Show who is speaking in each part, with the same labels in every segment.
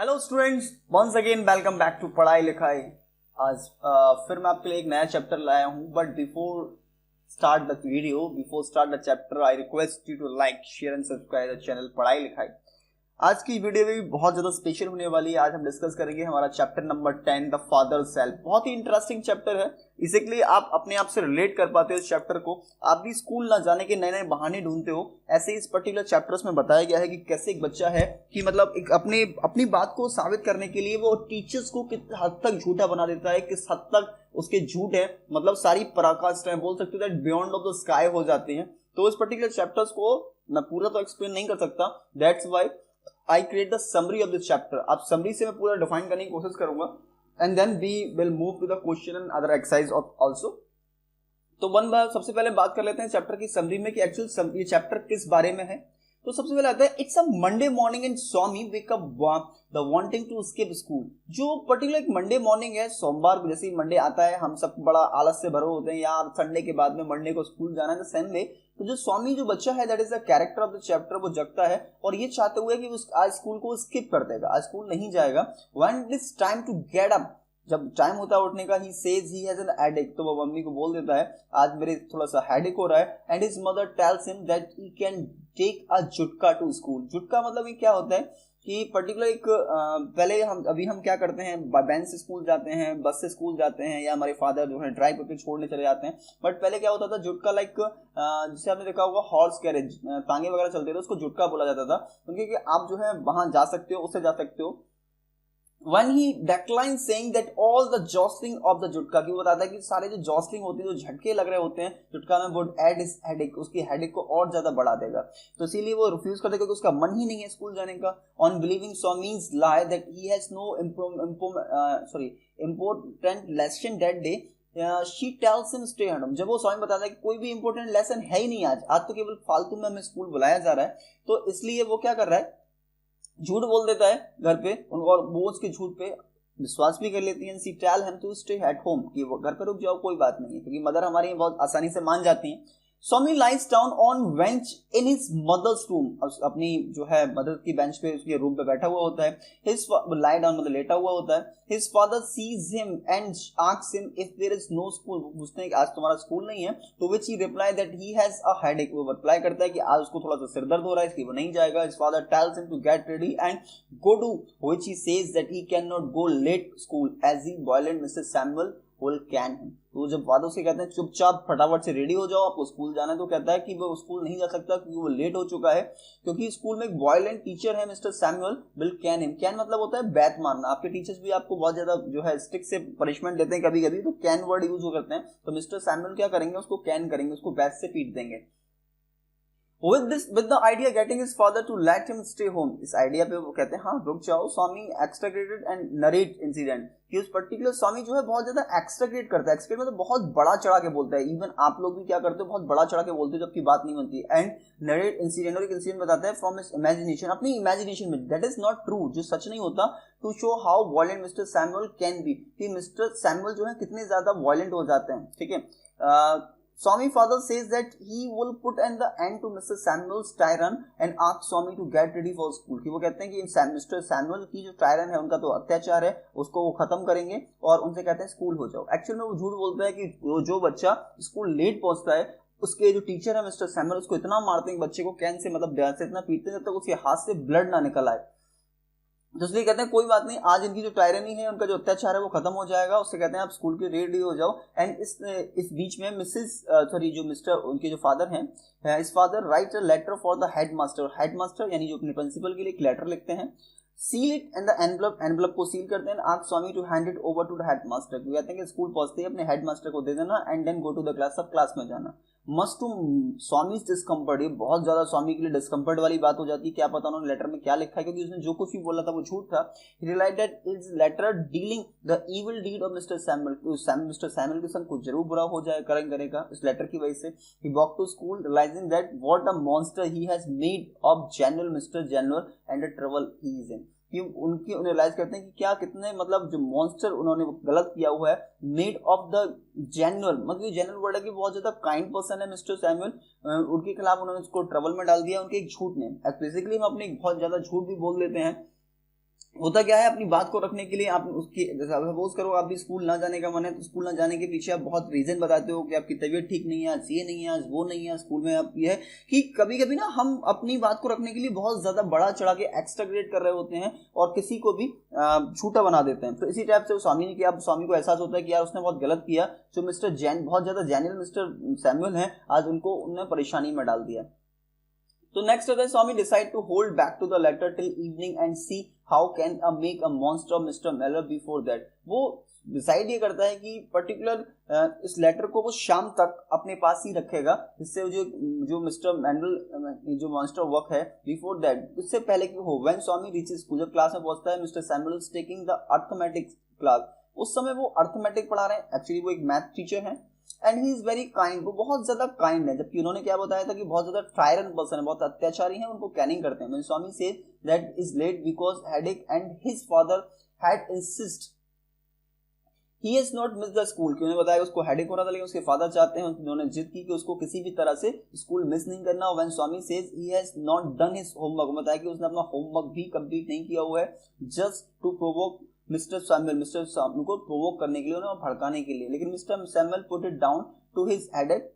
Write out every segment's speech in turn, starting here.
Speaker 1: Hello students, once again welcome back to Padhai Likhai. आज फिर मैं आपके लिए एक नया चैप्टर लाया हूँ, but before start the video, before start the chapter, I request you to like, share and subscribe the channel Padhai Likhai. आज की वीडियो भी बहुत ज्यादा स्पेशल होने वाली है। आज हम डिस्कस करेंगे हमारा chapter number 10 the father self. बहुत ही इंटरेस्टिंग चैप्टर है। इसीलिए आप अपने आप से रिलेट कर पाते हो इस चैप्टर को। आप भी स्कूल ना जाने के नए नए बहाने ढूंढते हो, ऐसे इस पर्टिकुलर चैप्टर्स में बताया गया है कि कैसे एक बच्चा है कि मतलब एक अपनी बात को साबित करने के लिए वो टीचर्स को किस हद तक झूठा बना देता है, किस हद तक उसके झूठ है, मतलब सारी पराकाष्ठाएं बोल सकते हो that beyond of the sky हो जाती हैं। तो इस पर्टिकुलर चैप्टर्स को मैं पूरा तो एक्सप्लेन नहीं कर सकता, that's why I create the summary of this chapter। आप समरी से मैं पूरा डिफाइन करने की कोशिश करूंगा, and then we will move to the question and other exercise also। तो सबसे पहले बात कर लेते हैं चैप्टर की समरी में कि एक्चुअल ये चैप्टर किस बारे में है। तो सबसे पहले आता है it's a Monday morning and Swami wake up the wanting to skip school. जो पर्टिकुलर एक मंडे मॉर्निंग है, सोमवार को जैसे ही मंडे आता है हम सब बड़ा आलस से भरे होते हैं, यार संडे के बाद में मंडे को स्कूल जाना है, सेम वे तो जो स्वामी जो बच्चा है that is the character of the chapter, वो जगता है और ये चाहते हुए कि आज स्कूल को स्किप कर देगा, आज स्कूल नहीं जाएगा। When it is time to get up, जब टाइम होता है उठने का, he says he has an headache, तो वो मम्मी को बोल देता है आज मेरे थोड़ा सा हेडेक हो रहा है। And his mother tells him that he can take a jutka to school. Jutka मतलब ये क्या होता है कि पर्टिकुलर एक पहले हम क्या करते हैं, वैन से स्कूल जाते हैं, बस से स्कूल जाते हैं, या हमारे फादर जो है ड्राइव करके छोड़ने चले जाते हैं। बट पहले क्या होता था, जुटका लाइक जिसे आपने देखा होगा हॉर्स कैरेज, तांगे वगैरह चलते थे, उसको जुटका बोला जाता था, क्योंकि आप जो है वहां जा सकते हो, उससे जा सकते हो। When he declines saying that all the jostling of the जुटका, की बताता है कि सारे जो जॉस्लिंग होती है, जो झटके लग रहे होते हैं जुटका में, would add his headache, उसकी हेडेक को और ज्यादा बढ़ा देगा। तो इसीलिए वो रिफ्यूज करता है क्योंकि उसका मन ही नहीं है स्कूल जाने का। On believing Swami's lie that he has no important lesson that day, she tells him stay at home। जब वो स्वामी बताता है कि कोई भी इंपॉर्टेंट लेसन है ही नहीं आज तो केवल फालतू में हमें स्कूल बुलाया जा रहा है, तो इसलिए वो क्या कर रहा है, झूठ बोल देता है घर पे, और वो उसके झूठ पे विश्वास भी कर लेती है। She tell him to stay at home, कि वो घर पे रुक जाओ, कोई बात नहीं है, क्योंकि मदर हमारी बहुत आसानी से मान जाती हैं। Swami lies down on bench in his mother's room, अपनी जो है मदर की बेंच पे उसके रूम पे बैठा हुआ होता है। हिज लाई डाउन मतलब लेटा हुआ होता है। His father sees him and asks him if there is no school, पूछते हैं कि आज तुम्हारा स्कूल नहीं है, तो which he reply that he has a headache, वो रिप्लाई करता है कि आज उसको थोड़ा सा सिर दर्द हो रहा है, इसलिए वो नहीं जाएगा। His father tells him to get ready and go to, which he says that he can not go late school as he violent mister Samuel will can him। तो जब वादों से कहते हैं चुपचाप फटाफट से रेडी हो जाओ, आपको स्कूल जाना है, तो कहता है कि वो स्कूल नहीं जा सकता क्योंकि वो लेट हो चुका है, क्योंकि स्कूल में एक वायलेंट टीचर है mister Samuel, will can him. Can मतलब होता है बैट मारना। आपके टीचर्स भी आपको बहुत ज्यादा जो है स्टिक से पनिशमेंट देते हैं कभी कभी, तो कैन वर्ड यूज करते हैं। तो मिस्टर सैमुअल क्या करेंगे, उसको कैन करेंगे, उसको बैट से पीट देंगे। with the idea getting his father to let him stay home, इस आइडिया पे वो कहते हैं हाँ रुक जाओ। स्वामी एक्सट्राग्रेटेड एंड नरेट इंसिडेंट, कि उस पर्टिकुलर स्वामी जो है बहुत ज्यादा एक्सट्राग्रेट करता है। एक्सट्राग्रेट मतलब बहुत बड़ा चढ़ा के बोलता है। इवन आप लोग भी क्या करते हो, बहुत बड़ा चढ़ा के बोलते हो जबकि बात नहीं बनती। एंड नरेट इंसिडेंट, और एक इंसिडेंट बताता है फ्रॉम हिज इमेजिनेशन, अपनी इमेजिनेशन में, दैट इज नॉट ट्रू, जो सच नहीं होता, to show how violent mister Samuel can be, कि मिस्टर सैमुअल जो है कितने ज्यादा वायलेंट हो जाते हैं। ठीक है। Swami father says that he will put an end to Mr. Samuel's tyrant and ask Swami to get ready for school। कि वो कहते हैं कि मिस्टर सैमुअल की जो टायरन है, उनका तो अत्याचार है, उसको वो खत्म करेंगे और उनसे कहते हैं स्कूल हो जाओ। एक्चुअल में वो झूठ बोलता है कि जो बच्चा स्कूल लेट पहुंचता है, उसके जो टीचर है मिस्टर सैमुअल उसको इतना मारते हैं कि बच्चे को कैन से मतलब ब्याज से इतना पीटते हैं जब तक उसके हाथ से ब्लड ना निकल आए। तो इसलिए कहते हैं कोई बात नहीं, आज इनकी जो टायरनी है, उनका जो अत्याचार है वो खत्म हो जाएगा। उससे कहते हैं आप स्कूल के रेडी हो जाओ। एंड इस बीच में जो मिस्टर उनके जो फादर हैं, इस father write a letter for the headmaster यानी जो अपने प्रिंसिपल के लिए एक लेटर लिखते हैं। Seal it and the envelope को सील करते हैं। Ask Swami to hand it over to the headmaster, कहते हैं कि स्कूल पहुंचते ही अपने हेडमास्टर को दे देना, and then go to the class, सब क्लास में जाना। मस्ट टू स्वामी डिस्कम्फर्ट, ये बहुत ज्यादा स्वामी के लिए डिस्कम्फर्ट वाली बात हो जाती है। क्या पता उन्होंने लेटर में क्या लिखा है, क्योंकि उसने जो कुछ भी बोला था वो झूठ था। He realized that is letter dealing the evil deed of mister Samuel, mister Samuel के संग कुछ जरूर बुरा हो जाए करेगा इस लेटर की वजह से। He walk to school realizing that what a monster he has made of general mister general and the trouble he is in, कि उन्हें रियलाइज करते हैं कि क्या कितने मतलब जो मॉन्स्टर उन्होंने गलत किया हुआ है। मेड ऑफ द जेन्युअल, मतलब जेन्युअल वर्ड है कि बहुत ज्यादा काइंड पर्सन है मिस्टर सैमुअल, उनके खिलाफ उन्होंने उसको ट्रबल में डाल दिया उनके एक झूठ ने। बेसिकली हम अपने बहुत ज्यादा झूठ भी बोल देते हैं होता क्या है, अपनी बात को रखने के लिए आप उसकी, सपोज करो आप भी स्कूल ना जाने का मन है, तो स्कूल ना जाने के पीछे आप बहुत रीजन बताते हो कि आपकी तबीयत ठीक नहीं है, आज ये नहीं है, आज वो नहीं है, स्कूल में आप ये है कि कभी कभी ना हम अपनी बात को रखने के लिए बहुत ज्यादा बड़ा चढ़ा के एक्स्ट्राग्रेट कर रहे होते हैं और किसी को भी छूटा बना देते हैं। तो इसी टाइप से स्वामी ने किया। अब स्वामी को एहसास होता है कि यार उसने बहुत गलत किया, जो मिस्टर जैन बहुत ज्यादा जेन्युइन मिस्टर सैमुअल है, आज उनको उन्होंने परेशानी में डाल दिया। तो नेक्स्ट होता है Swami decide to hold back to the letter till evening and see how can make a monster of mister Mellor before that. वो डिसाइड ये करता है कि पर्टिकुलर इस लेटर को वो शाम तक अपने पास ही रखेगा, जिससे जो मिस्टर मैनुअल जो मॉन्स्टर वर्क है बिफोर दैट, उससे पहले कि हो। व्हेन स्वामी रीचेस स्कूल, जब क्लास में पहुंचता है, mister Samuel is taking the arithmetics class. उस समय वो अर्थमेटिक पढ़ा रहे हैं, एक्चुअली वो एक मैथ टीचर है and he is very kind, वो बहुत ज्यादा काइंड है। जबकि उन्होंने क्या बताया था कि बहुत ज्यादा टायरन पर्सन है, बहुत अत्याचारी है, उनको कैनिंग करते हैं। Swami says that is late because headache and his father had insist he has not miss the school. उन्होंने बताया उसको हेडेक हो रहा था, लेकिन उसके फादर चाहते हैं, उन्होंने जिद की कि उसको किसी भी तरह से स्कूल मिस नहीं करना। When Swami says he has not done his homework, बताया कि उसने अपना होमवर्क भी कंप्लीट नहीं किया हुआ है, just to provoke mister Samuel को प्रोवोक करने के लिए, उन्हें भड़काने के लिए। लेकिन mister Samuel put it down to his headache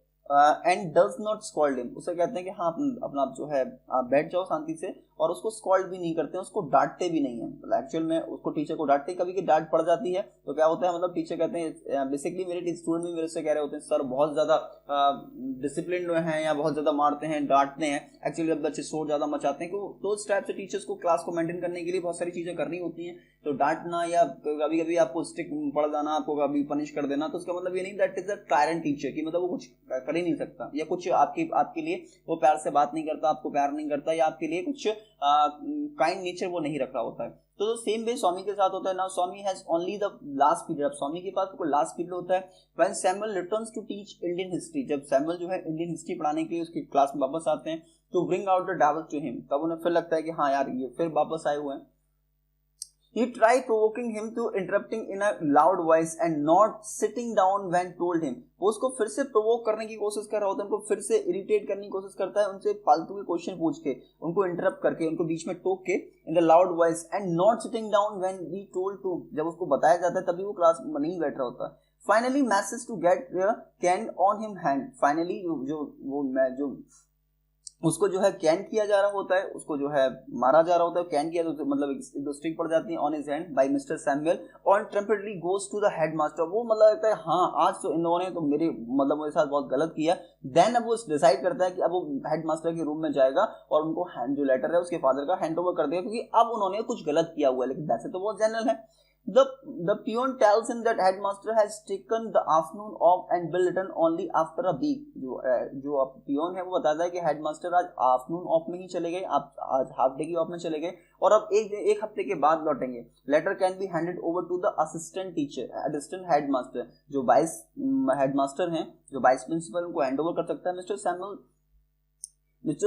Speaker 1: and does not scold him. उसे कहते हैं कि हाँ अपना जो है आप बैठ जाओ शांति से, और उसको स्कॉल्ड भी नहीं करते हैं, उसको डांटते भी नहीं है। मतलब एक्चुअल में उसको टीचर को डांटते, कभी की डांट पड़ जाती है तो क्या होता है, मतलब टीचर कहते हैं, बेसिकली मेरे स्टूडेंट भी मेरे से कह रहे होते हैं सर बहुत ज्यादा डिसिप्लिन हैं या बहुत ज्यादा मारते हैं, डांटते हैं। एक्चुअली जब बच्चे शोर ज्यादा मचाते हैं तो उस टाइप से टीचर्स को क्लास को मेंटेन करने के लिए बहुत सारी चीजें करनी होती हैं। तो डांटना या कभी कभी आपको स्टिक पड़ जाना, आपको कभी पनिश कर देना, तो उसका मतलब ये नहीं that is a tyrant teacher की मतलब वो कुछ कर ही नहीं सकता, या कुछ आपके लिए वो प्यार से बात नहीं करता, आपको प्यार नहीं करता, या आपके लिए कुछ काइंड नेचर वो नहीं रख रहा होता है। तो सेम वे स्वामी के साथ होता है। Now Swami has only the last period. Swami के पास कोई लास्ट पीरियड होता है when Samuel returns to teach Indian history. जब सैमुअल जो है इंडियन हिस्ट्री पढ़ाने के लिए उसकी क्लास में वापस आते हैं, to bring out the devil to him, तब उन्हें फिर लगता है कि हाँ यार ये फिर वापस आए हुए हैं। He tried provoking him to interrupting in a loud voice and not sitting down when told him. वो उसको फिर से प्रोवोक करने की कोशिश कर रहा होता है, उनको फिर से इरिटेट करने की कोशिश करता है, उनसे फालतू के क्वेश्चन पूछ के, उनको इंटरप्ट करके, उनको बीच में टोक के, in the loud voice and not sitting down when we told to. जब उसको बताया जाता है तभी वो क्लास में नहीं बैठ रहा होता। Finally message to get cane on him hand. Finally जो उसको जो है कैन किया जा रहा होता है, उसको जो है मारा जा रहा होता है। कैन किया तो मतलब एक दो स्टिक पड़ जाती है on his hand by mister Samuel और temperately goes to the headmaster. वो मतलब लगता है हाँ आज तो इन्होंने तो मेरे साथ बहुत गलत किया। देन अब वो डिसाइड करता है कि अब वो हेडमास्टर के रूम में जाएगा और उनको जो लेटर है उसके फादर का हैंड ओवर कर देगा, क्योंकि अब उन्होंने कुछ गलत किया हुआ है। लेकिन वैसे तो बहुत जनरल है। The peon tells him that headmaster has taken the afternoon off and will return only after a week. जो पियोन है वो बताता है कि हेडमास्टर आज आफ्टरनून ऑफ में ही चले गए, आप आज हाफ डे की ऑफ में चले गए और अब एक हफ्ते के बाद लौटेंगे। Letter can be handed over to the assistant teacher, assistant headmaster. जो वाइस हेडमास्टर हैं, जो वाइस प्रिंसिपल, उनको हैंड ओवर कर सकता है मिस्टर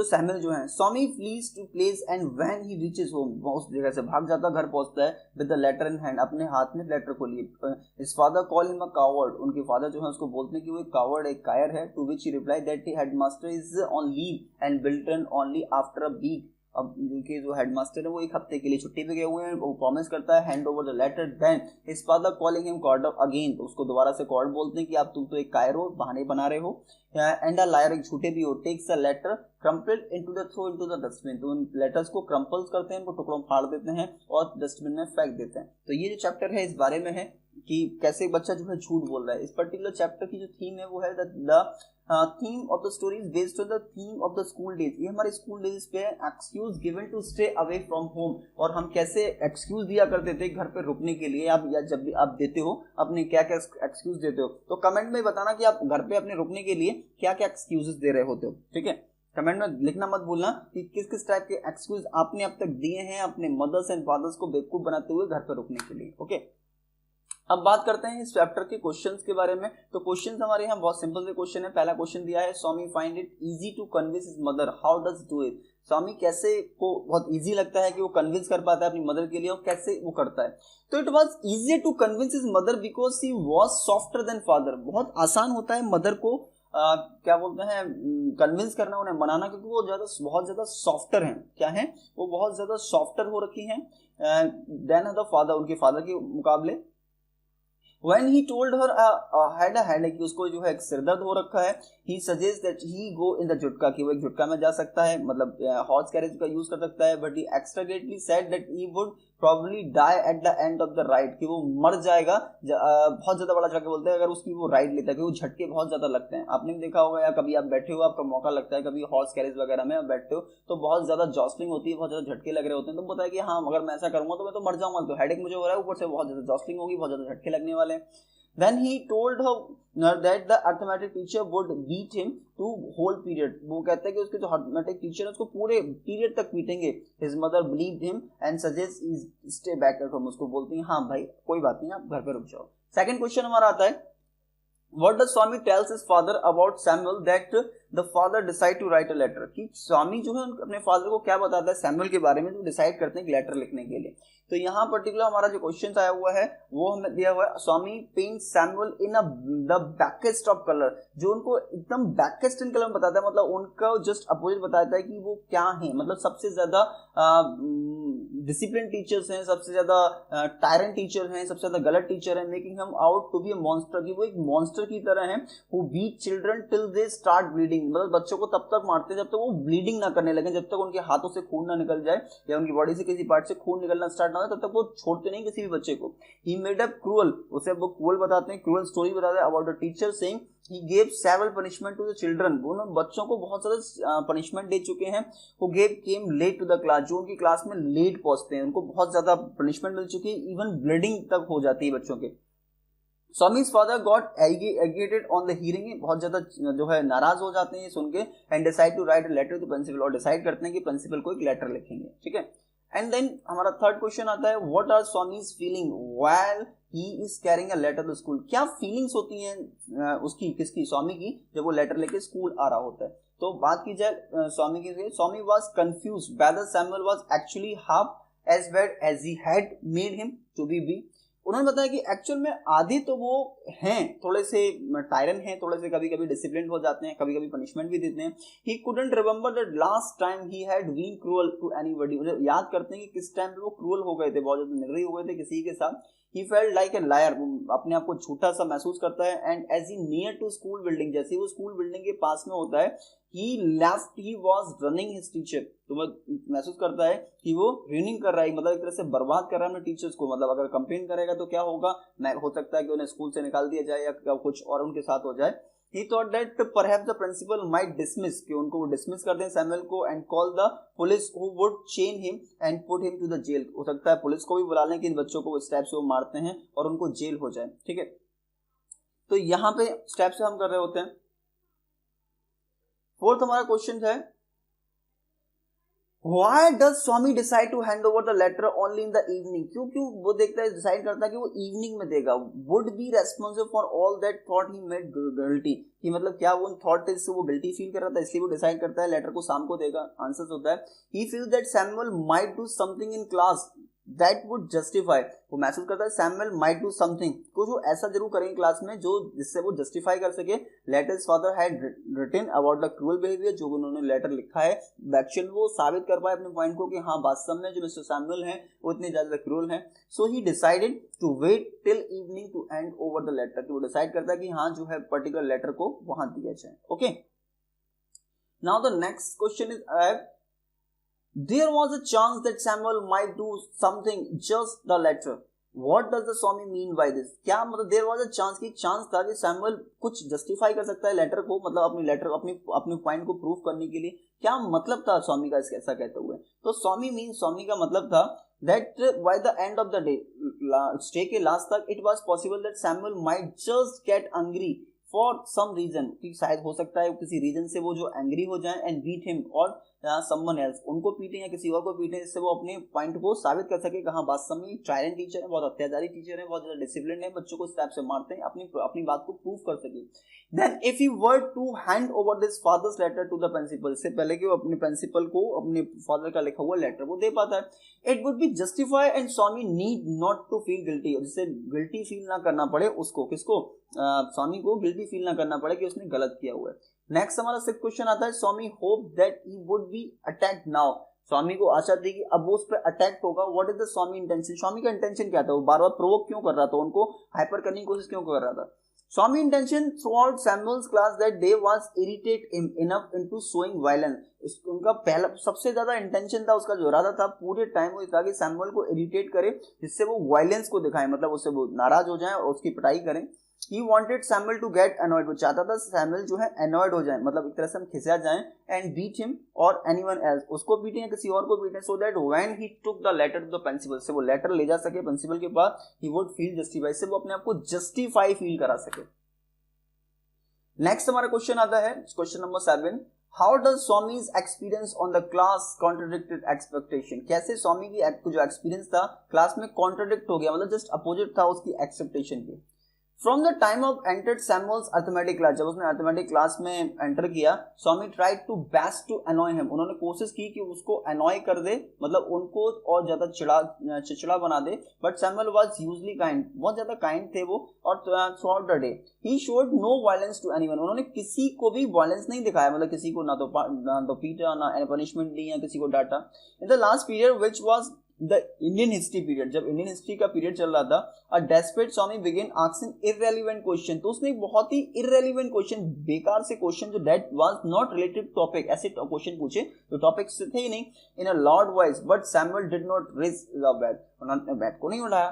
Speaker 1: सैमुअल जो है। Swami flees to place and when he reaches home, वो उस जगह से भाग जाता, घर पहुंचता है with the letter in hand, अपने हाथ में लेटर को लिए। His father call him a coward, उनके फादर जो है उसको बोलते हैं कि वो एक कावर्ड, एक कायर है। To which he reply that the headmaster is on leave and will return only after a week. अब उनके जो हेडमास्टर है वो एक हफ्ते के लिए छुट्टी पे गए हुए हैं, वो प्रॉमिस करता है hand over the letter. Then his father calling him coward again, तो उसको दोबारा से कॉर्ड बोलते हैं कि आप तुम तो एक कायर हो, बहाने बना रहे हो, एंड अ लायर, एक झूठे भी हो। Takes a letter crumpled into the throw into the dustbin, तो उन लेटर्स को क्रम्पल्स करते हैं, उनको टुकड़ों फाड़ देते हैं और डस्टबिन में फेंक देते हैं। तो ये जो चैप्टर है इस बारे में है कि कैसे बच्चा जो है झूठ बोल रहा है। इस पर्टिकुलर चैप्टर की जो थीम है वो है the theme of the story is based on the theme of the school days. ये हमारे स्कूल डेज पे excuse given to stay away from home, और हम कैसे एक्सक्यूज दिया करते थे घर पे रुकने के लिए। आप या जब भी आप देते हो अपने क्या क्या एक्सक्यूज देते हो, तो कमेंट में बताना कि आप घर पे अपने रुकने के लिए क्या क्या एक्सक्यूजेस दे रहे होते हो। ठीक है, कमेंट में लिखना मत भूलना कि किस किस टाइप के एक्सक्यूज आपने अब तक दिए हैं अपने मदर्स एंड फादर्स को बेवकूफ बनाते हुए घर पे रुकने के लिए। ओके, अब बात करते हैं इस चैप्टर के क्वेश्चंस के बारे में। तो क्वेश्चंस हमारे यहाँ बहुत सिंपल से क्वेश्चन है। पहला क्वेश्चन दिया है, Swami find it easy to convince his mother, how does do it. Swami कैसे को बहुत इजी लगता है कि वो कन्विंस कर पाता है अपनी मदर के लिए, और कैसे वो करता है। तो it was easy to convince his mother because she was softer than father. बहुत आसान होता है मदर को क्या बोलते हैं, कन्विंस करना, उन्हें मनाना, क्योंकि वो बहुत ज्यादा सॉफ्टर हैं। क्या है वो, बहुत ज्यादा सॉफ्टर हो रखी हैं देन द फादर, उनके फादर के मुकाबले। When he told her had a headache, उसको जो है एक सिरदर्द हो रखा है, he suggests that he go in the झुटका, कि वो एक झुटका में जा सकता है, मतलब हॉर्स कैरेज का यूज कर सकता है, but he extravagantly said that he would probably die at the end of the ride, कि वो मर जाएगा, बहुत ज्यादा बड़ा झटका बोलते हैं अगर उसकी वो राइड लेता है, क्योंकि वो झटके बहुत ज्यादा लगते हैं। आपने भी देखा होगा, या कभी आप बैठे हो, आपका मौका लगता है कभी हॉर्स कैरेज वगैरह में आप बैठते हो, तो बहुत ज्यादा जॉस्लिंग होती है, बहुत ज्यादा झटके लग रहे होते हैं, तो पता है कि हाँ अगर मैं ऐसा करूंगा तो मैं तो मर जाऊंगा, तो हेडेक मुझे हो रहा है, ऊपर से बहुत ज्यादा जॉस्लिंग होगी, बहुत ज्यादा झटके लगने वाले हैं। Then he told her that the arithmetic teacher would beat him to whole period, वो कहता है कि उसके जो arithmetic teacher है उसको पूरे पीरियड तक पीटेंगे। His mother believed him and suggests he stay back at home, उसको बोलती हैं हाँ भाई कोई बात नहीं, आप घर पे रुक जाओ। सेकंड क्वेश्चन हमारा आता है, What does Swami tells his father about Samuel that the father decide to write a letter, कि स्वामी जो है अपने फादर को क्या बताता है सैमुअल के बारे में, जो डिसाइड करते हैं कि लेटर लिखने के लिए। तो यहाँ पर्टिकुलर हमारा जो क्वेश्चन आया हुआ है वो हमें दिया हुआ है, Swami paint Samuel in the blackest of colour, जो उनको एकदम बैकेस्ट इन कलर में बताता है, मतलब उनका जस्ट अपोजिट बताता है कि वो क्या है, मतलब सबसे ज्यादा डिसिप्लिन टीचर्स हैं, सबसे ज्यादा टायरेंट टीचर हैं, सबसे ज्यादा गलत टीचर हैं, making him out to be a monster, कि वो एक मॉन्स्टर की तरह हैं, who beat children till they start bleeding, मतलब बच्चों को तब तक मारते हैं जब तक वो ब्लीडिंग ना करने लगे, जब तक उनके हाथों से खून ना निकल जाए या उनकी बॉडी से किसी पार्ट से खून निकलना स्टार्ट ना हो तब तक वो छोड़ते नहीं किसी भी बच्चे को। ही मेड अप क्रूअल, उसे वो क्रूअल बताते हैं, क्रूअल स्टोरी बताते हैं about the teacher saying he gave several punishment to the children, उन्होंने बच्चों को बहुत सारे पनिशमेंट दे चुके हैं। who came late to the class, जो उनकी क्लास में लेट पहुंचते हैं उनको बहुत ज्यादा पनिशमेंट मिल चुकी है, इवन ब्लीडिंग तक हो जाती है बच्चों के। Swami's father got agitated on the hearing, बहुत ज्यादा जो है नाराज हो जाते हैं सुन के, and decide to write a letter to principal, और डिसाइड करते हैं कि प्रिंसिपल को एक लेटर लिखेंगे, ठीक है। एंड देन हमारा थर्ड क्वेश्चन आता है, what are Swami's feeling while he is carrying a letter to school, क्या फीलिंग्स होती हैं उसकी, किसकी, स्वामी की, जब वो लेटर लेके स्कूल आ रहा होता है। तो बात की जाए स्वामी की, Swami was confused whether Samuel was actually half as bad as he had made him to be। उन्होंने बताया कि एक्चुअल में आधे तो वो हैं, थोड़े से टायरन हैं, थोड़े से कभी कभी डिसिप्लिन हो जाते हैं, कभी कभी पनिशमेंट भी देते हैं। He couldn't remember that last time he had been cruel to anybody, मुझे याद करते हैं कि किस टाइम पे वो क्रूअल हो गए थे, बहुत ज्यादा निर्दयी हो गए थे किसी के साथ। He felt like a liar, अपने आप को झूठा सा महसूस करता है। And as he near to school building, जैसे वो स्कूल बिल्डिंग के पास में होता है, he left, he was running his teacher, तो वो महसूस करता है कि वो रनिंग कर रहा है, मतलब एक तरह से बर्बाद कर रहा है अपने टीचर्स को, मतलब अगर कंप्लेन करेगा तो क्या होगा, हो सकता है कि उन्हें स्कूल से निकाल दिया जाए या कुछ और उनके साथ हो जाए। He thought that perhaps the principal might dismiss, कि उनको वो डिसमिस कर दें सैमुअल को, and call the police who would chain him and put him to the jail, हो सकता है पुलिस को भी बुला लें कि इन बच्चों को इस टाइप से वो मारते हैं और उनको जेल हो जाए, ठीक है। तो यहाँ पे स्टेप से हम कर रहे होते हैं। फोर्थ हमारा क्वेश्चन है, Why does Swami decide to hand over the letter only in the evening? क्यों वो देखता है, डिसाइड करता है कि वो इवनिंग में देगा। Would be responsible for all that thought he made guilty, कि मतलब क्या वो थॉट से वो गिल्टी फील कर रहा था, इसलिए वो डिसाइड करता है लेटर को शाम को देगा। आंसर होता है, he feels that Samuel might do something in class that would justify, वो महसूस करता है सैमुअल might do something, कुछ वो ऐसा जरूर करेंगे क्लास में जो जिससे वो जस्टिफाई कर सके। Letter his father had written about the cruel behavior, जो उन्होंने लेटर लिखा है एक्चुअल वो साबित कर पाए अपने पॉइंट को कि हाँ वास्तव में जो मिस्टर सैमुअल हैं वो इतने ज्यादा क्रूअल हैं। So he decided to wait till evening to hand over the letter, कि वो डिसाइड करता है कि हाँ जो है पर्टिकुलर लेटर को वहां दिया जाए। Okay, now the next question is, there was a chance that Samuel might do something just the letter. What does the Swami mean by this? क्या मतलब there was a chance, की chance था कि Samuel कुछ justify कर सकता है letter को, मतलब अपनी लेटर अपनी पॉइंट को प्रूव करने के लिए। क्या मतलब था स्वामी का ऐसा कहते हुए? तो स्वामी का मतलब था that by the end of the day, stay के लास्ट तक, it was possible that Samuel might just get angry for some reason, कि शायद हो सकता है किसी रीजन से वो जो एंग्री हो जाए, एंड बीट हिम, और या समवन एल्स, उनको पीटें या किसी और को पीटें, जिससे वो अपने पॉइंट को साबित कर सके कि हाँ बात समी टायरेंट टीचर है, बहुत अत्याचारी टीचर है, बहुत ज्यादा डिसिप्लिन है, बच्चों को इस टाइप से मारते हैं, अपनी बात को प्रूव कर सके। Then if he were to hand over this father's letter to the principal, इससे पहले कि वो अपने प्रिंसिपल को अपने फादर का लिखा हुआ लेटर वो दे पाता है, it would be justify and Swami need not to feel guilty, जिससे गिल्टी फील ना करना पड़े उसको, किसको, स्वामी को गिल्टी फील ना करना पड़े कि उसने गलत किया हुआ है। नेक्स्ट हमारा सिक्स्थ क्वेश्चन आता है, Swami hope that he would be attacked now, Swami को आशा थी कि अब वो उस पर अटैक होगा। What is the Swami intention, Swami का इंटेंशन क्या था, वो बार बार प्रोवोक क्यों कर रहा था, उनको हाइपर करने की कोशिश क्यों कर रहा था। Swami intention throughout Samuel's class that they was irritate enough into showing violence, उनका पहला सबसे ज्यादा इंटेंशन था, उसका जो इरादा था पूरे टाइम वो था कि सैमुअल को इरिटेट करे, जिससे वो वायलेंस को दिखाए, मतलब उससे वो नाराज हो जाए और उसकी पिटाई करें। He wanted Samuel to get annoyed, वो चाहता था सैमुअल जो है annoyed हो जाए, मतलब एक तरह से हम खिसिया जाएं, and beat him or anyone else, उसको पीटें या किसी और को पीटें, so that when he took the letter to the principal, से वो लेटर ले जा सके प्रिंसिपल के पास, he would feel justified, से वो अपने आप को जस्टिफाई फील करा सके। नेक्स्ट हमारा क्वेश्चन आता है, question number 7, how does Swami's experience on the class contradicted expectation, कैसे स्वामी की जो एक्सपीरियंस था क्लास में कॉन्ट्रडिक्ट हो गया, मतलब जस्ट अपोजिट था उसकी एक्सपेक्टेशन के। From the time of entered Samuel's arithmetic class, जब उसने arithmetic क्लास में एंटर किया, स्वामी tried to best to annoy him, उन्होंने कोशिश की कि उसको annoy कर दे, मतलब उनको और ज्यादा चिड़चिड़ा बना दे, but Samuel was usually kind, बहुत ज्यादा kind थे वो, और throughout the day he showed no violence to anyone, उन्होंने किसी को भी violence नहीं दिखाया, मतलब किसी को ना तो पीटा ना punishment दी या किसी को डांटा। In the last period which was the Indian history period, जब इंडियन हिस्ट्री का पीरियड चल रहा था, अ डेस्परेट स्वामी बिगिन आस्किंग इररेलेवेंट क्वेश्चन, तो उसने एक बहुत ही इररेलेवेंट क्वेश्चन, बेकार से क्वेश्चन जो that was not related topic, ऐसे क्वेश्चन पूछे जो टॉपिक से थे ही नहीं, in a loud voice, but Samuel did not raise the bat, उन्होंने बैट को नहीं उठाया।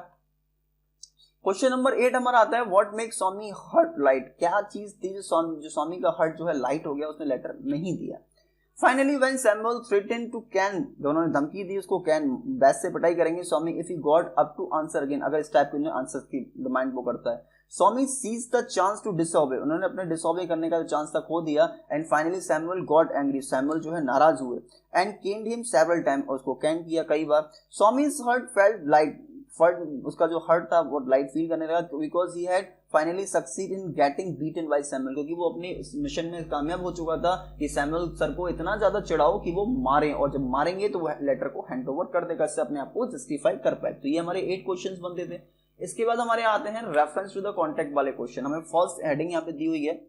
Speaker 1: क्वेश्चन नंबर 8 हमारा आता है, what make Swami heart light, क्या चीज थी जो स्वामी का हर्ट जो है लाइट हो गया, उसने लेटर नहीं दिया। Finally when Samuel threaten to cane, दोनों ने धमकी दी उसको, कैन बैस से पिटाई करेंगे Swami, if he got up to answer again, अगर इस टाइप के आंसर की डिमांड वो करता है। Swami seize the chance to disobey, उन्होंने अपने डिसओबे करने का चांस था खो दिया, and finally Samuel got angry, Samuel जो है नाराज हुए, and caned him several time, और उसको कैन किया कई बार। स्वामीज हर्ट फेल्ट लाइट, उसका जो हर्ट था वो लाइट फील करने लगा, because he had finally succeed in getting beaten by Samuel, क्योंकि वो अपने मिशन में कामयाब हो चुका था कि सैमुअल सर को इतना ज्यादा चिढ़ाओ कि वो मारें, और जब मारेंगे तो वो लेटर को हैंड ओवर कर देगा, इससे अपने आप को जस्टिफाई कर पाए। तो ये हमारे 8 क्वेश्चंस बनते थे। इसके बाद हमारे आते हैं रेफरेंस टू द कॉन्टेक्ट वाले क्वेश्चन। हमें फर्स्ट हेडिंग यहाँ पे दी हुई है,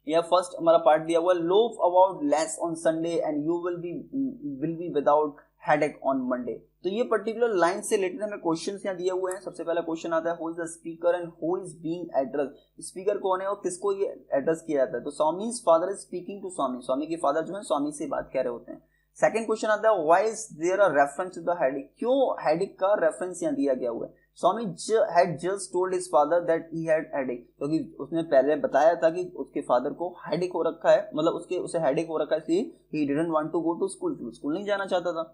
Speaker 1: यह फर्स्ट हमारा पार्ट दिया हुआ है, loaf about less on Sunday and you will be without headache on Monday. तो ये पर्टिकुलर लाइन से रिलेटेड हमें क्वेश्चंस यहाँ दिए हुए हैं। सबसे पहला क्वेश्चन आता है, who is the speaker and who is being address, speaker कौन है और किसको ये एड्रेस किया जाता है। तो Swami's father is speaking to स्वामी, स्वामी के फादर जो है स्वामी से बात कह रहे होते हैं। सेकंड क्वेश्चन आता है, why is there a reference to the headache, क्यों हेडेक का रेफरेंस यहाँ दिया गया हुआ है। स्वामी had just told his father that he had headache, क्योंकि उसने पहले बताया था कि उसके फादर को हेडेक हो रखा है, मतलब उसे हेडेक हो रखा है, इसलिए he didn't want to go to school नहीं जाना चाहता था।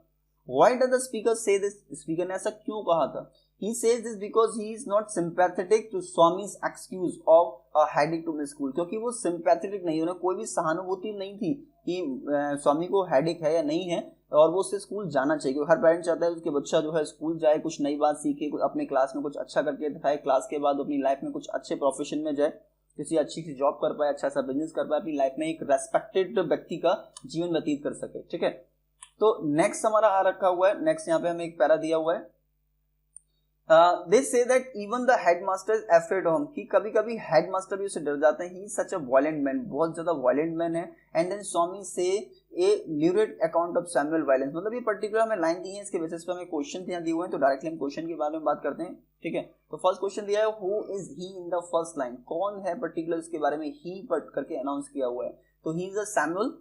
Speaker 1: Why does the speaker say this, speaker ने ऐसा क्यों कहा था। He says this because he is not sympathetic to Swami's excuse of a headache to miss school, क्योंकि वो sympathetic नहीं, उन्हें कोई भी सहानुभूति नहीं थी कि स्वामी को हेडेक है या नहीं है और वो उससे स्कूल जाना चाहिए, क्योंकि हर पेरेंट चाहता है उसके बच्चा जो है स्कूल जाए, कुछ नई बात सीखे, अपने क्लास में कुछ अच्छा करके दिखाए, क्लास के बाद अपनी लाइफ में कुछ अच्छे प्रोफेशन में जाए, किसी अच्छी सी जॉब कर पाए, अच्छा सा बिजनेस कर पाए, अपनी लाइफ में एक रेस्पेक्टेड व्यक्ति का जीवन व्यतीत कर सके। ठीक है, तो नेक्स्ट हमारा आ रखा हुआ है, नेक्स्ट यहाँ पे हमें एक पैरा दिया हुआ है, they say that even the headmaster is afraid of him, कि कभी कभी हेडमास्टर भी उससे डर जाते हैं। he is such a violent man, बहुत ज्यादा violent man है। and then Swami say a lurid account of Samuel violence, मतलब ये पर्टिकुलर हमें लाइन दी है, इसके बेसिस पे हमें क्वेश्चन यहाँ दिए हुए हैं, तो डायरेक्टली हम क्वेश्चन के बारे में बात करते हैं। ठीक है, तो फर्स्ट क्वेश्चन दिया है, who is he in the first line, कौन है पर्टिकुलर इसके बारे में ही करके अनाउंस किया हुआ है। तो he is a Samuel,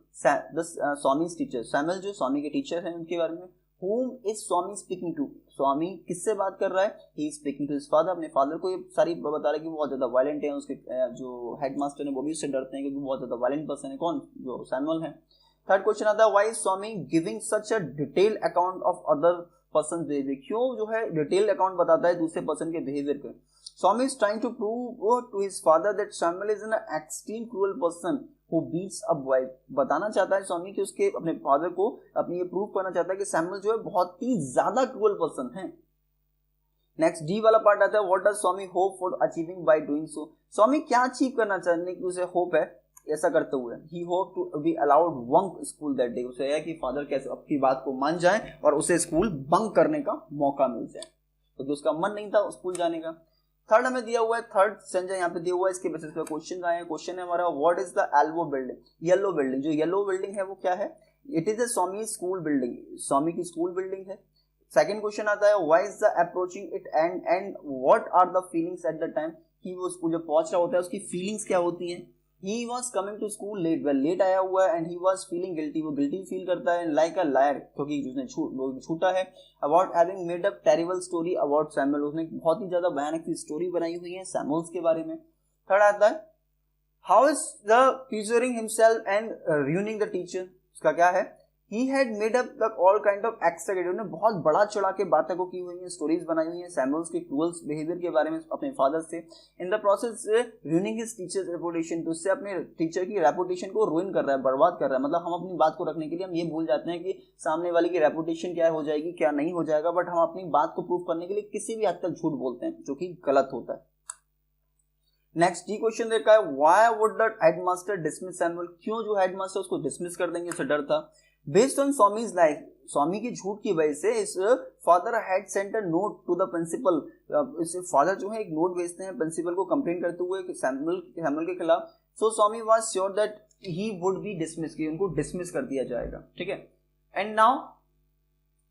Speaker 1: the Swami's teacher, Samuel जो स्वामी के टीचर हैं उनके बारे में। Whom is Swami speaking to, स्वामी किससे बात कर रहा है। He is speaking to his father, अपने फादर को ये सारी बता रहा है कि वो बहुत ज्यादा वायलेंट है, उसके जो हेडमास्टर है वो भी उससे डरते हैं क्योंकि बहुत ज्यादा वायलेंट पर्सन है, कौन, जो सैमुअल है। थर्ड क्वेश्चन आता है, why is Swami giving such a detailed account of other person behaviour, क्यों जो है डिटेल्ड अकाउंट बताता है दूसरे पर्सन के बिहेवियर के। Swami is trying to prove to his father that Samuel is an extreme cruel person who beats a wife. बताना चाहता है स्वामी कि उसके अपने फादर को अपनी ये प्रूव करना चाहता है कि सैमुअल जो है बहुत ही ज्यादा क्रूअल पर्सन है। नेक्स्ट डी वाला पार्ट आता है, what does Swami hope for achieving by doing so. Swami क्या अचीव करना चाहने की उसे होप है ऐसा करते हुए। He hope to be allowed bunk school that day, उसे है कि फादर कैसे अपनी बात को मान जाए और उसे स्कूल बंक करने का मौका मिल जाए, क्योंकि उसका मन नहीं था स्कूल जाने का। थर्ड हमें दिया हुआ है, थर्ड सेंटेंस यहाँ पे दिया हुआ है, इसके बेसिस पे क्वेश्चन आए हैं। क्वेश्चन है हमारा, what is the yellow building, yellow building, जो येलो बिल्डिंग है वो क्या है? It is a Swami school building, Swami की स्कूल बिल्डिंग है। सेकंड क्वेश्चन आता है, why is the approaching it and what are the feelings at the time, कि वो स्कूल जब पहुंच रहा होता है उसकी फीलिंग्स क्या होती हैं। He was coming to school late, well late आया हुआ है, and he was feeling guilty, वो गिल्टी फील करता है, like a liar, क्योंकि उसने छूटा है। About having made up terrible story about Samuel, उसने बहुत ही ज्यादा भयानक सी स्टोरी बनाई हुई है सैमुअल के बारे में। थर्ड आता है, how is the perjuring himself and ruining the teacher, उसका क्या है? He had made up the all kind of exaggeration, उन्होंने बहुत बड़ा चढ़ा के बातें को की हुई है, स्टोरीज बनाई हुई है सैमुअल्स के क्रूअल बिहेवियर के बारे में अपने फादर से। In the process ruining his teacher's reputation, तो उससे अपने टीचर की रेपुटेशन को रुइन कर रहा है, बर्बाद कर रहा है। मतलब हम अपनी बात को रखने के लिए हम ये भूल जाते हैं कि सामने वाले की रेपुटेशन क्या हो जाएगी क्या नहीं हो जाएगा, बट हम अपनी बात को प्रूव करने के लिए किसी भी हद तक झूठ बोलते हैं, जो कि गलत होता है। नेक्स्ट डी क्वेश्चन देखा है, why would the headmaster dismiss Samuel, क्यों जो हेडमास्टर उसको डिसमिस कर देंगे, उसे डर था। Based on Swami's life, Swami की झूठ की वजह से इस father had sent a note to the principal, इस फादर जो है एक नोट भेजते हैं प्रिंसिपल को कंप्लेन करते हुए कि सैमुअल के खिलाफ। So Swami was sure that he would be dismiss, कि उनको डिसमिस कर दिया जाएगा, ठीक है। एंड नाउ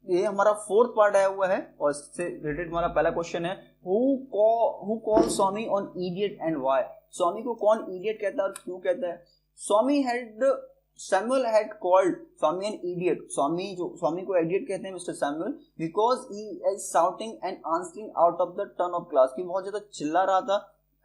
Speaker 1: ये हमारा फोर्थ पार्ट आया हुआ है और इससे रिलेटेड हमारा पहला क्वेश्चन है, who call Swami on idiot and why, Swami को कौन इडियट कहता है और क्यों कहता है। Samuel had called Swami an idiot, स्वामी को idiot कहते हैं mister Samuel, because he is shouting and answering out of the turn of class, कि बहुत ज्यादा चिल्ला रहा था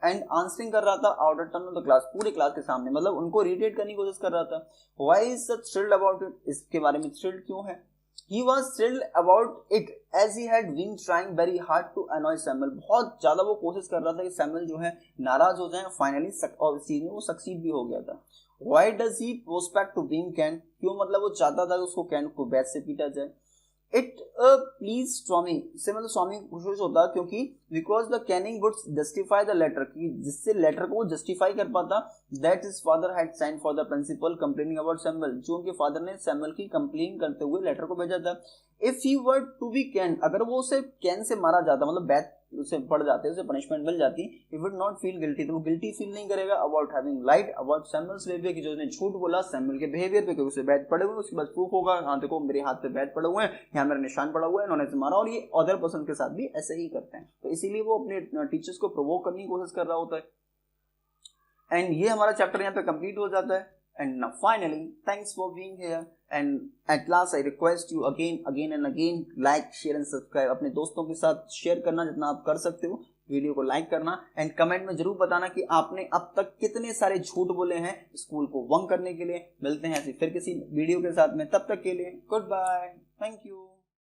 Speaker 1: एंड आंसरिंग कर रहा था out of turn off the class, पूरे क्लास के सामने, मतलब उनको इरिटेट करने की कोशिश कर रहा था। Why is such thrilled about it, इसके बारे में thrilled क्यों है? He was thrilled about it as he had been trying very hard to annoy Samuel, बहुत ज्यादा वो कोशिश कर रहा था कि सैमुअल जो है नाराज हो जाए, फाइनली और इस चीज में वो सक्सीड भी हो गया था। Why does he prospect to being canned, क्यों मतलब वो चाहता था कि उसको कैन को बैट से पीटा जाए। It please स्वामी, इससे मतलब स्वामी खुश होता क्योंकि because the canning would justify the letter, कि जिससे लेटर को वो जस्टिफाई कर पाता, that his father had signed for the principal complaining about Samuel, जो उनके फादर ने सैमुअल की कंप्लेन करते हुए लेटर को भेजा था। If he were to be canned, अगर वो उसे कैन से मारा जाता, मतलब बैट उसे पड़ जाते, उसे पनिशमेंट मिल जाती, he would not feel guilty, तो वो गिल्टी फील नहीं करेगा about having lied about Samuel's behavior, कि जो उसने झूठ बोला सैमुअल के बिहेवियर पे, क्योंकि उसे बैट पड़े हुए, उसके बाद प्रूफ होगा, हाँ देखो मेरे हाथ पे बैट पड़े हुए हैं, यहाँ मेरा निशान पड़ा हुआ है, इन्होंने इसे मारा, और ये अदर पर्सन के साथ भी ऐसे ही करते हैं, तो इसीलिए वो अपने टीचर्स को प्रोवोक करने की कोशिश कर रहा होता है। एंड ये हमारा चैप्टर यहाँ पे कंप्लीट हो जाता है। And now finally, thanks for being here. And at last, I request you again and again, like, share and subscribe. अपने दोस्तों के साथ शेयर करना जितना आप कर सकते हो, वीडियो को लाइक करना एंड कमेंट में जरूर बताना कि आपने अब तक कितने सारे झूठ बोले हैं स्कूल को बंक करने के लिए। मिलते हैं फिर किसी वीडियो के साथ में, तब तक के लिए गुड बाय, थैंक यू।